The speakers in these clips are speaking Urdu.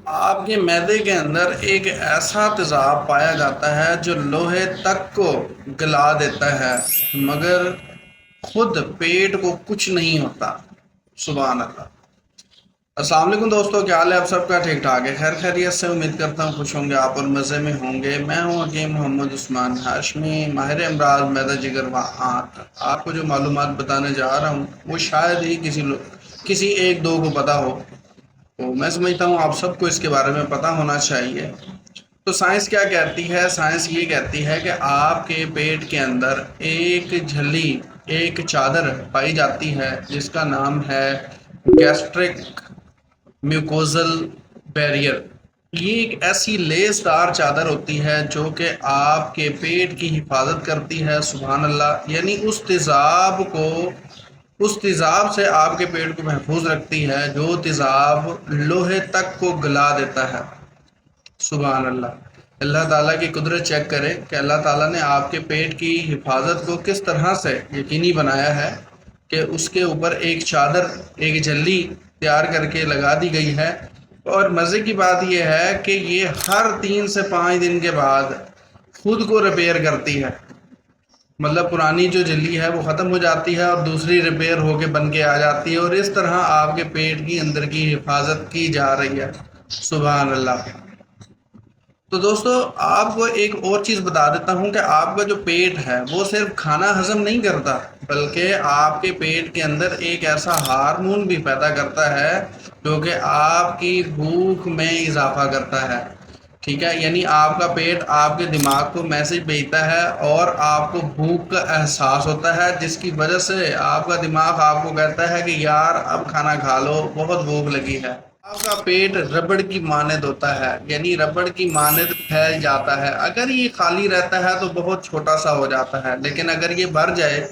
آپ کے معدے کے اندر ایک ایسا تیزاب پایا جاتا ہے جو لوہے تک کو گلا دیتا ہے، مگر خود پیٹ کو کچھ نہیں ہوتا۔ سبحان اللہ۔ السلام علیکم دوستو، کیا حال ہے؟ آپ سب کا ٹھیک ٹھاک ہے؟ خیر خیریت سے؟ امید کرتا ہوں خوش ہوں گے آپ اور مزے میں ہوں گے۔ میں ہوں حکیم محمد عثمان ہاشمی، ماہر امراض معدہ جگر و آنت۔ آپ کو جو معلومات بتانے جا رہا ہوں وہ شاید ہی کسی ایک دو کو پتا ہو، تو میں سمجھتا ہوں آپ سب کو اس کے بارے میں پتہ ہونا چاہیے۔ تو سائنس کیا کہتی ہے؟ سائنس یہ کہتی ہے کہ آپ کے پیٹ کے اندر ایک جھلی، ایک چادر پائی جاتی ہے جس کا نام ہے گیسٹرک میوکوزل بیریئر۔ یہ ایک ایسی لیس دار چادر ہوتی ہے جو کہ آپ کے پیٹ کی حفاظت کرتی ہے۔ سبحان اللہ۔ یعنی اس تیزاب سے آپ کے پیٹ کو محفوظ رکھتی ہے جو تیزاب لوہے تک کو گلا دیتا ہے۔ سبحان اللہ۔ اللہ تعالیٰ کی قدرت چیک کرے کہ اللہ تعالیٰ نے آپ کے پیٹ کی حفاظت کو کس طرح سے یقینی بنایا ہے کہ اس کے اوپر ایک چادر، ایک جھلی تیار کر کے لگا دی گئی ہے۔ اور مزے کی بات یہ ہے کہ یہ ہر 3 سے 5 دن کے بعد خود کو ریپیئر کرتی ہے۔ مطلب پرانی جو جھلی ہے وہ ختم ہو جاتی ہے اور دوسری ریپیئر ہو کے بن کے آ جاتی ہے، اور اس طرح آپ کے پیٹ کی اندر کی حفاظت کی جا رہی ہے۔ سبحان اللہ۔ تو دوستو، آپ کو ایک اور چیز بتا دیتا ہوں کہ آپ کا جو پیٹ ہے وہ صرف کھانا ہضم نہیں کرتا، بلکہ آپ کے پیٹ کے اندر ایک ایسا ہارمون بھی پیدا کرتا ہے جو کہ آپ کی بھوک میں اضافہ کرتا ہے۔ ٹھیک ہے، یعنی آپ کا پیٹ آپ کے دماغ کو میسج بھیجتا ہے اور آپ کو بھوک کا احساس ہوتا ہے، جس کی وجہ سے آپ کا دماغ آپ کو کہتا ہے کہ یار اب کھانا کھا لو، بہت بھوک لگی ہے۔ آپ کا پیٹ ربڑ کی مانند ہوتا ہے، یعنی ربڑ کی مانند پھیل جاتا ہے۔ اگر یہ خالی رہتا ہے تو بہت چھوٹا سا ہو جاتا ہے، لیکن اگر یہ بھر جائے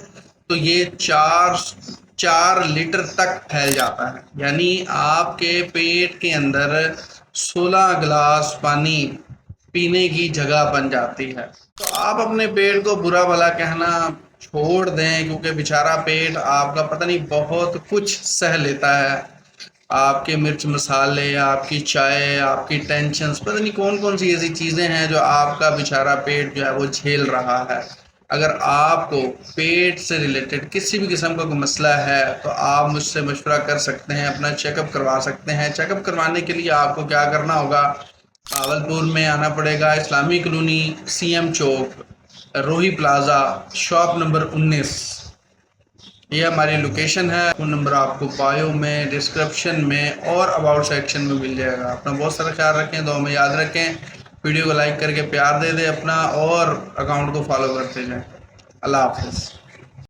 تو یہ 4 لیٹر تک پھیل جاتا ہے۔ یعنی آپ کے پیٹ کے اندر 16 گلاس پانی پینے کی جگہ بن جاتی ہے۔ تو آپ اپنے پیٹ کو برا بھلا کہنا چھوڑ دیں، کیونکہ بیچارہ پیٹ آپ کا پتہ نہیں بہت کچھ سہ لیتا ہے۔ آپ کے مرچ مسالے، آپ کی چائے، آپ کی ٹینشنز، پتہ نہیں کون کون سی ایسی چیزیں ہیں جو آپ کا بیچارہ پیٹ جو ہے وہ جھیل رہا ہے۔ اگر آپ کو پیٹ سے ریلیٹڈ کسی بھی قسم کا کوئی مسئلہ ہے تو آپ مجھ سے مشورہ کر سکتے ہیں، اپنا چیک اپ کروا سکتے ہیں۔ چیک اپ کروانے کے لیے آپ کو کیا کرنا ہوگا؟ بھاولپور میں آنا پڑے گا، اسلامی کالونی، سی ایم چوک، روہی پلازا، شاپ نمبر 19۔ یہ ہماری لوکیشن ہے۔ فون نمبر آپ کو بایو میں، ڈسکرپشن میں اور اباؤٹ سیکشن میں مل جائے گا۔ اپنا بہت سارا خیال رکھیں، دعا میں یاد رکھیں، ویڈیو کو لائک کر کے پیار دے دیں اپنا، اور اکاؤنٹ کو فالو کرتے جائیں۔ اللہ حافظ۔